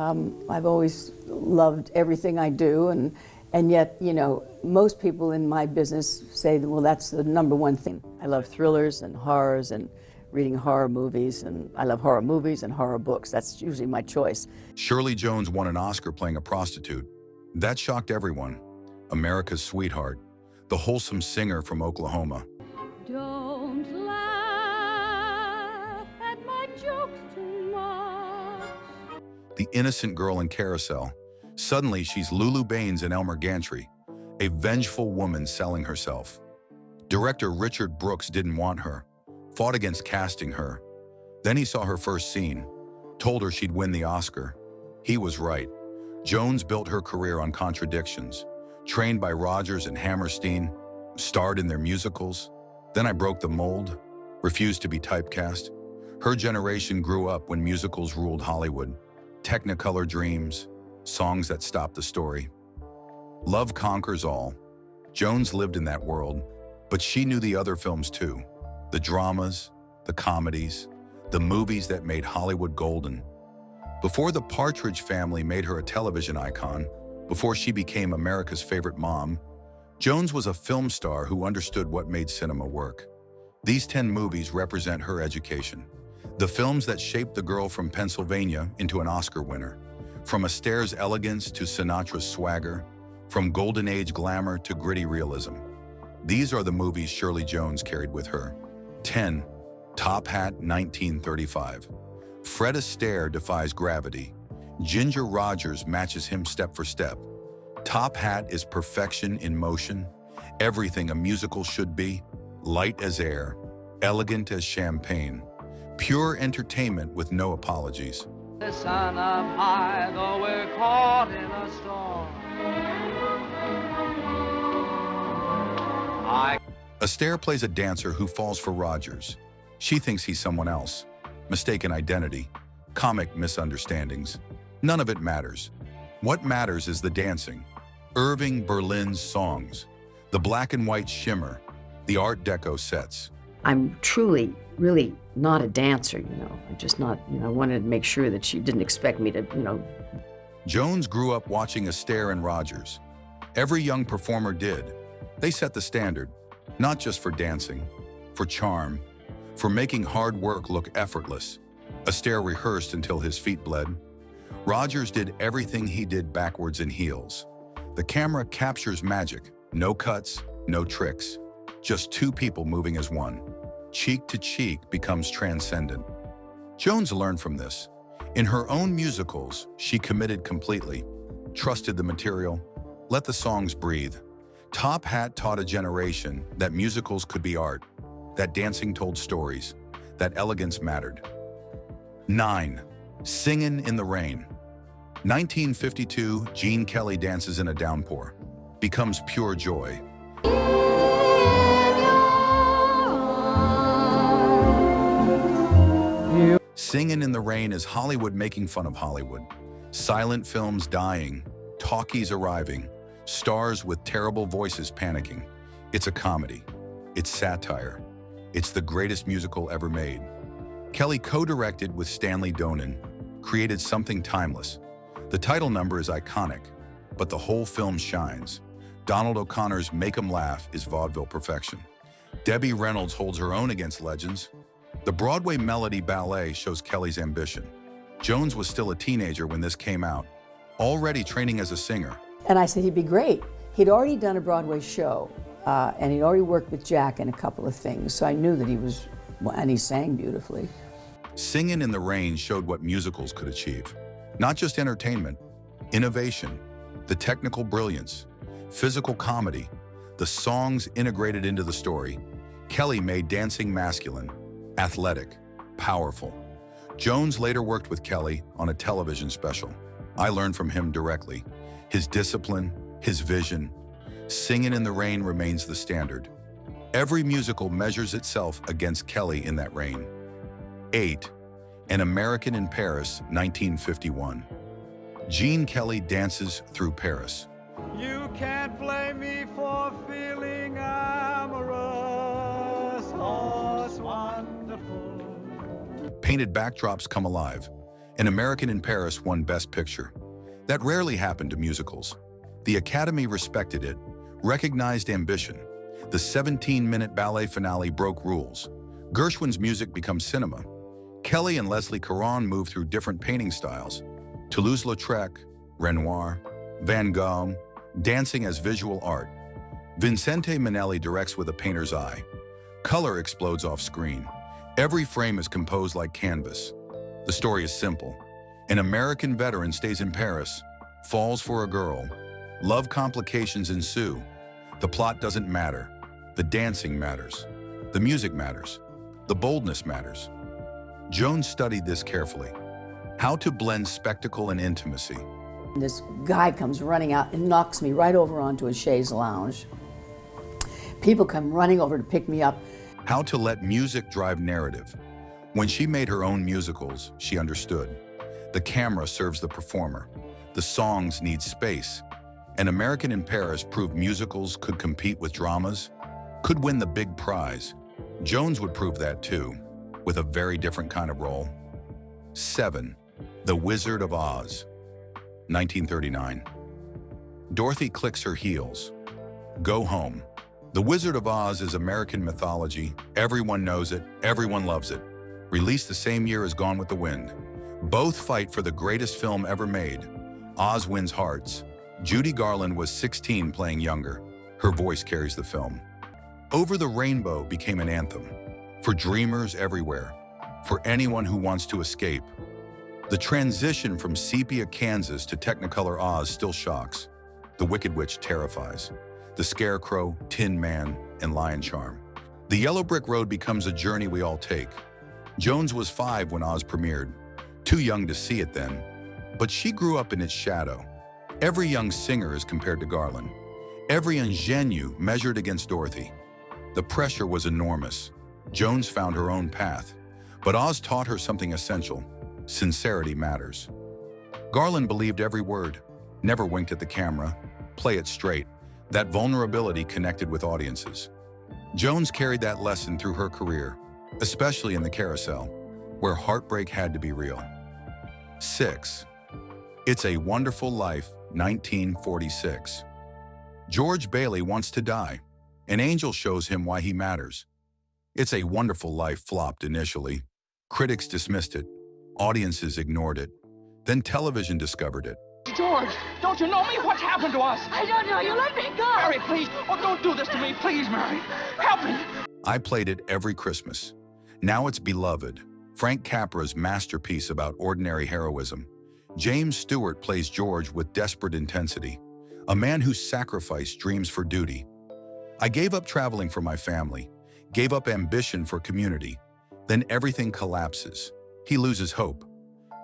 I've always loved everything I do, and yet, you know, most people in my business say, well, that's the number one thing. I love thrillers and horrors and reading horror movies, and I love horror movies and horror books. That's usually my choice. Shirley Jones won an Oscar playing a prostitute. That shocked everyone. America's sweetheart, the wholesome singer from Oklahoma. Don't laugh at my jokes too much. The innocent girl in Carousel. Suddenly, she's Lulu Baines in Elmer Gantry, a vengeful woman selling herself. Director Richard Brooks didn't want her, fought against casting her. Then he saw her first scene, told her she'd win the Oscar. He was right. Jones built her career on contradictions, trained by Rodgers and Hammerstein, starred in their musicals. Then I broke the mold, refused to be typecast. Her generation grew up when musicals ruled Hollywood. Technicolor dreams, songs that stopped the story. Love conquers all. Jones lived in that world, but she knew the other films too. The dramas, the comedies, the movies that made Hollywood golden. Before the Partridge Family made her a television icon, before she became America's favorite mom, Jones was a film star who understood what made cinema work. These 10 movies represent her education. The films that shaped the girl from Pennsylvania into an Oscar winner. From Astaire's elegance to Sinatra's swagger, from golden age glamour to gritty realism. These are the movies Shirley Jones carried with her. 10. Top Hat, 1935. Fred Astaire defies gravity. Ginger Rogers matches him step for step. Top Hat is perfection in motion, everything a musical should be, light as air, elegant as champagne, pure entertainment with no apologies. The sun up high, though we're caught in a storm. Astaire plays a dancer who falls for Rogers. She thinks he's someone else. Mistaken identity, comic misunderstandings. None of it matters. What matters is the dancing. Irving Berlin's songs, the black and white shimmer, the Art Deco sets. I'm truly, really not a dancer, you know. I'm just not, you know, I wanted to make sure that she didn't expect me to, you know. Jones grew up watching Astaire and Rogers. Every young performer did. They set the standard, not just for dancing, for charm, for making hard work look effortless. Astaire rehearsed until his feet bled. Rogers did everything he did backwards in heels. The camera captures magic, no cuts, no tricks, just two people moving as one. Cheek to cheek becomes transcendent. Jones learned from this. In her own musicals, she committed completely, trusted the material, let the songs breathe. Top Hat taught a generation that musicals could be art, that dancing told stories, that elegance mattered. 9. Singin' in the Rain. 1952, Gene Kelly dances in a downpour, becomes pure joy. Singin' in the Rain is Hollywood making fun of Hollywood. Silent films dying, talkies arriving, stars with terrible voices panicking. It's a comedy. It's satire. It's the greatest musical ever made. Kelly co-directed with Stanley Donen, created something timeless. The title number is iconic, but the whole film shines. Donald O'Connor's Make 'em Laugh is vaudeville perfection. Debbie Reynolds holds her own against legends. The Broadway Melody Ballet shows Kelly's ambition. Jones was still a teenager when this came out, already training as a singer. And I said he'd be great. He'd already done a Broadway show, and he'd already worked with Jack in a couple of things, so I knew that he was, well, and he sang beautifully. Singin' in the Rain showed what musicals could achieve. Not just entertainment, innovation, the technical brilliance, physical comedy, the songs integrated into the story. Kelly made dancing masculine, athletic, powerful. Jones later worked with Kelly on a television special. I learned from him directly. His discipline, his vision. Singin' in the Rain remains the standard. Every musical measures itself against Kelly in that reign. 8. An American in Paris, 1951. Gene Kelly dances through Paris. You can't blame me for feeling amorous, oh, it's wonderful. Painted backdrops come alive. An American in Paris won Best Picture. That rarely happened to musicals. The Academy respected it, recognized ambition. The 17-minute ballet finale broke rules. Gershwin's music becomes cinema. Kelly and Leslie Caron moved through different painting styles. Toulouse-Lautrec, Renoir, Van Gogh, dancing as visual art. Vincente Minnelli directs with a painter's eye. Color explodes off screen. Every frame is composed like canvas. The story is simple. An American veteran stays in Paris, falls for a girl. Love complications ensue. The plot doesn't matter. The dancing matters. The music matters. The boldness matters. Jones studied this carefully. How to blend spectacle and intimacy. This guy comes running out and knocks me right over onto a chaise lounge. People come running over to pick me up. How to let music drive narrative. When she made her own musicals, she understood. The camera serves the performer. The songs need space. An American in Paris proved musicals could compete with dramas, could win the big prize. Jones would prove that too, with a very different kind of role. 7. The Wizard of Oz, 1939. Dorothy clicks her heels. Go home. The Wizard of Oz is American mythology. Everyone knows it. Everyone loves it. Released the same year as Gone with the Wind. Both fight for the greatest film ever made. Oz wins hearts. Judy Garland was 16 playing younger. Her voice carries the film. Over the Rainbow became an anthem. For dreamers everywhere. For anyone who wants to escape. The transition from sepia Kansas to Technicolor Oz still shocks. The Wicked Witch terrifies. The Scarecrow, Tin Man, and Lion Charm. The Yellow Brick Road becomes a journey we all take. Jones was 5 when Oz premiered. Too young to see it then. But she grew up in its shadow. Every young singer is compared to Garland. Every ingenue measured against Dorothy. The pressure was enormous. Jones found her own path. But Oz taught her something essential. Sincerity matters. Garland believed every word. Never winked at the camera. Play it straight. That vulnerability connected with audiences. Jones carried that lesson through her career, especially in the carousel, where heartbreak had to be real. 6. It's a Wonderful Life, 1946. George Bailey wants to die. An angel shows him why he matters. It's a Wonderful Life flopped initially. Critics dismissed it. Audiences ignored it. Then television discovered it. George, don't you know me? What's happened to us? I don't know. You let me go. Mary, please. Oh, don't do this to me. Please, Mary. Help me. I played it every Christmas. Now it's beloved. Frank Capra's masterpiece about ordinary heroism. James Stewart plays George with desperate intensity. A man who sacrificed dreams for duty. I gave up traveling for my family. Gave up ambition for community. Then everything collapses. He loses hope.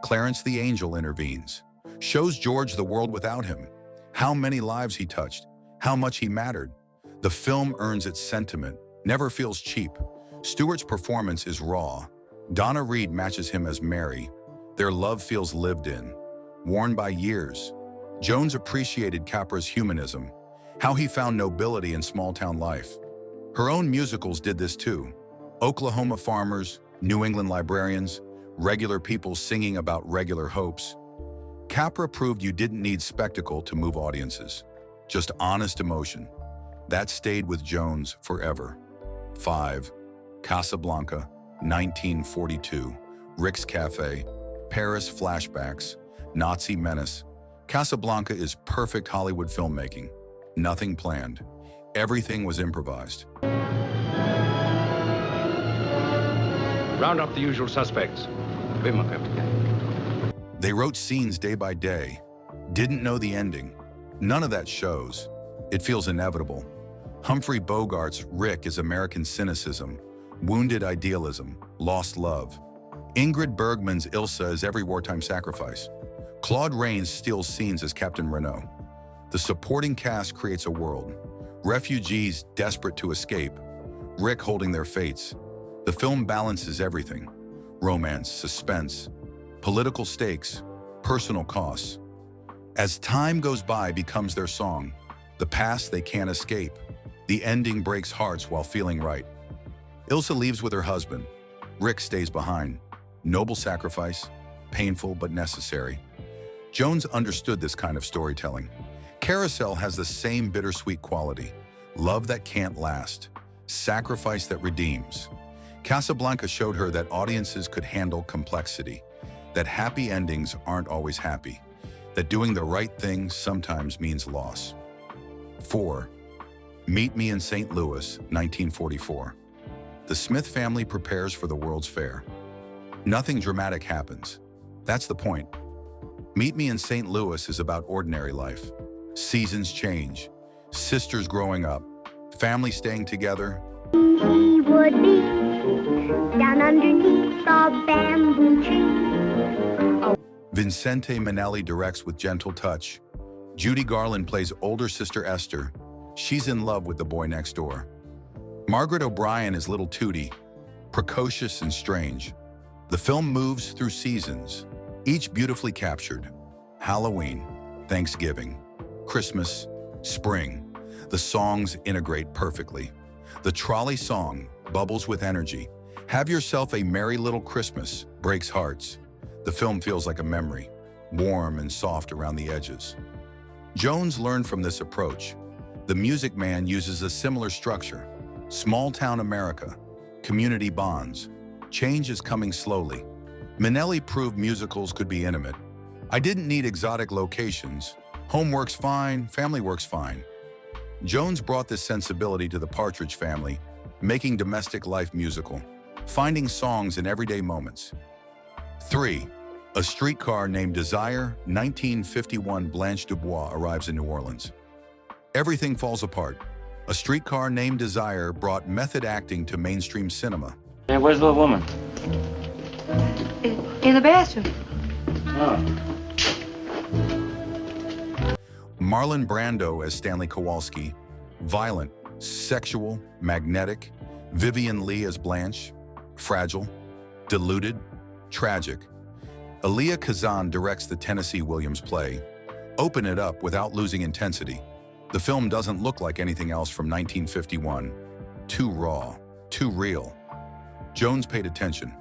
Clarence the Angel intervenes. Shows George the world without him. How many lives he touched. How much he mattered. The film earns its sentiment. Never feels cheap. Stewart's performance is raw. Donna Reed matches him as Mary. Their love feels lived in. Worn by years. Jones appreciated Capra's humanism. How he found nobility in small-town life. Her own musicals did this too. Oklahoma Farmers, New England Librarians, regular people singing about regular hopes. Capra proved you didn't need spectacle to move audiences. Just honest emotion. That stayed with Jones forever. 5. Casablanca, 1942. Rick's Cafe, Paris flashbacks, Nazi menace. Casablanca is perfect Hollywood filmmaking. Nothing planned. Everything was improvised. Round up the usual suspects. Oui, mon capitaine. They wrote scenes day by day. Didn't know the ending. None of that shows. It feels inevitable. Humphrey Bogart's Rick is American cynicism, wounded idealism, lost love. Ingrid Bergman's Ilsa is every wartime sacrifice. Claude Rains steals scenes as Captain Renault. The supporting cast creates a world. Refugees desperate to escape. Rick holding their fates. The film balances everything. Romance, suspense, political stakes, personal costs. As time goes by becomes their song. The past they can't escape. The ending breaks hearts while feeling right. Ilsa leaves with her husband. Rick stays behind. Noble sacrifice, painful but necessary. Jones understood this kind of storytelling. Carousel has the same bittersweet quality. Love that can't last. Sacrifice that redeems. Casablanca showed her that audiences could handle complexity, that happy endings aren't always happy, that doing the right thing sometimes means loss. 4. Meet Me in St. Louis, 1944. The Smith family prepares for the World's Fair. Nothing dramatic happens. That's the point. Meet Me in St. Louis is about ordinary life. Seasons change, sisters growing up, family staying together. He would be down underneath the bamboo tree. Vincente Minnelli directs with gentle touch. Judy Garland plays older sister Esther. She's in love with the boy next door. Margaret O'Brien is little Tootie, precocious and strange. The film moves through seasons, each beautifully captured. Halloween, Thanksgiving, Christmas, spring. The songs integrate perfectly. The trolley song bubbles with energy. Have Yourself a Merry Little Christmas breaks hearts. The film feels like a memory, warm and soft around the edges. Jones learned from this approach. The Music Man uses a similar structure. Small-town America, community bonds. Change is coming slowly. Minnelli proved musicals could be intimate. I didn't need exotic locations. Home works fine, family works fine. Jones brought this sensibility to the Partridge Family, making domestic life musical, finding songs in everyday moments. 3. A Streetcar Named Desire, 1951. Blanche Dubois arrives in New Orleans. Everything falls apart. A Streetcar Named Desire brought method acting to mainstream cinema. Hey, where's the little woman? In the bathroom. Oh. Marlon Brando as Stanley Kowalski, violent, sexual, magnetic. Vivian Leigh as Blanche, fragile, deluded, tragic. Elia Kazan directs the Tennessee Williams play. Open it up without losing intensity. The film doesn't look like anything else from 1951. Too raw, too real. Jones paid attention.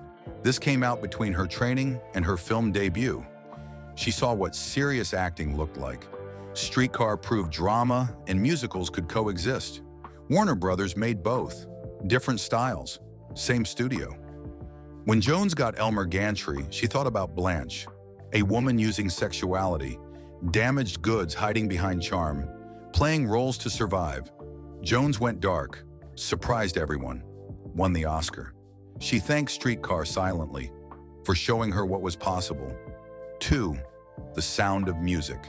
This came out between her training and her film debut. She saw what serious acting looked like. Streetcar proved drama and musicals could coexist. Warner Brothers made both. Different styles, same studio. When Jones got Elmer Gantry, she thought about Blanche, a woman using sexuality, damaged goods hiding behind charm, playing roles to survive. Jones went dark, surprised everyone, won the Oscar. She thanked Streetcar silently for showing her what was possible. 2. The Sound of Music.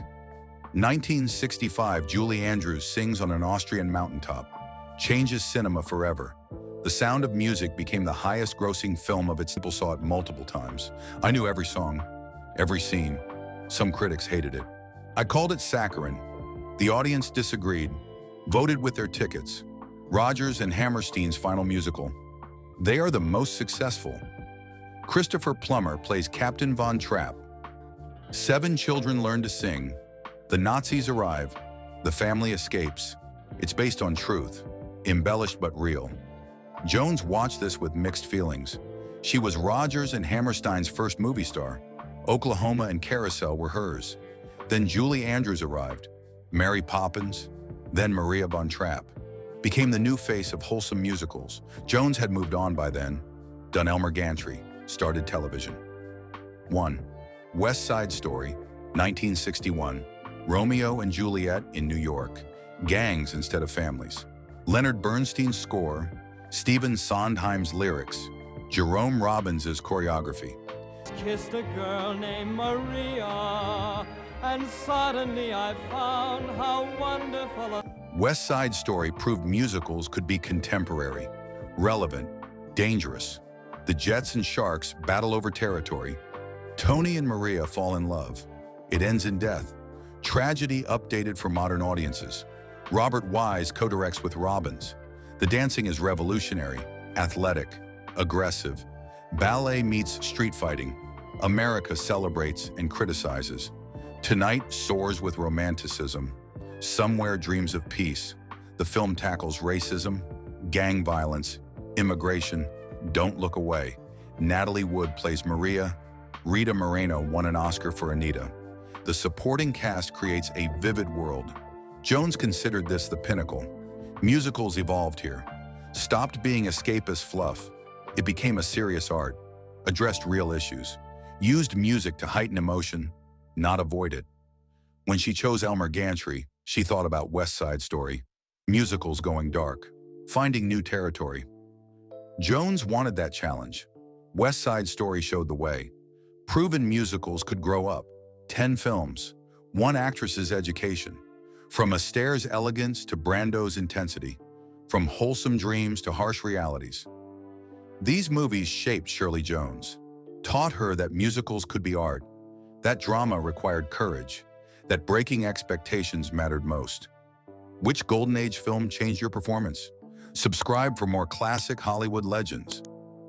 1965, Julie Andrews sings on an Austrian mountaintop, changes cinema forever. The Sound of Music became the highest-grossing film of its. People saw it multiple times. I knew every song, every scene. Some critics hated it. I called it saccharine. The audience disagreed, voted with their tickets. Rodgers and Hammerstein's final musical. They are the most successful. Christopher Plummer plays Captain Von Trapp. 7 children learn to sing. The Nazis arrive. The family escapes. It's based on truth, embellished but real. Jones watched this with mixed feelings. She was Rodgers and Hammerstein's first movie star. Oklahoma and Carousel were hers. Then Julie Andrews arrived. Mary Poppins, then Maria Von Trapp, became the new face of wholesome musicals. Jones had moved on by then, done Elmer Gantry, started television. 1. West Side Story, 1961. Romeo and Juliet in New York. Gangs instead of families. Leonard Bernstein's score, Stephen Sondheim's lyrics, Jerome Robbins' choreography. Kissed a girl named Maria, and suddenly I found how wonderful. West Side Story proved musicals could be contemporary, relevant, dangerous. The Jets and Sharks battle over territory. Tony and Maria fall in love. It ends in death. Tragedy updated for modern audiences. Robert Wise co-directs with Robbins. The dancing is revolutionary, athletic, aggressive. Ballet meets street fighting. America celebrates and criticizes. Tonight soars with romanticism. Somewhere dreams of peace. The film tackles racism, gang violence, immigration. Don't Look Away. Natalie Wood plays Maria. Rita Moreno won an Oscar for Anita. The supporting cast creates a vivid world. Jones considered this the pinnacle. Musicals evolved here. Stopped being escapist fluff. It became a serious art, addressed real issues, used music to heighten emotion, not avoid it. When she chose Elmer Gantry, she thought about West Side Story, musicals going dark, finding new territory. Jones wanted that challenge. West Side Story showed the way. Proven musicals could grow up. 10 films, one actress's education. From Astaire's elegance to Brando's intensity. From wholesome dreams to harsh realities. These movies shaped Shirley Jones, taught her that musicals could be art, that drama required courage, that breaking expectations mattered most. Which Golden Age film changed your performance? Subscribe for more classic Hollywood legends.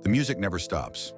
The music never stops.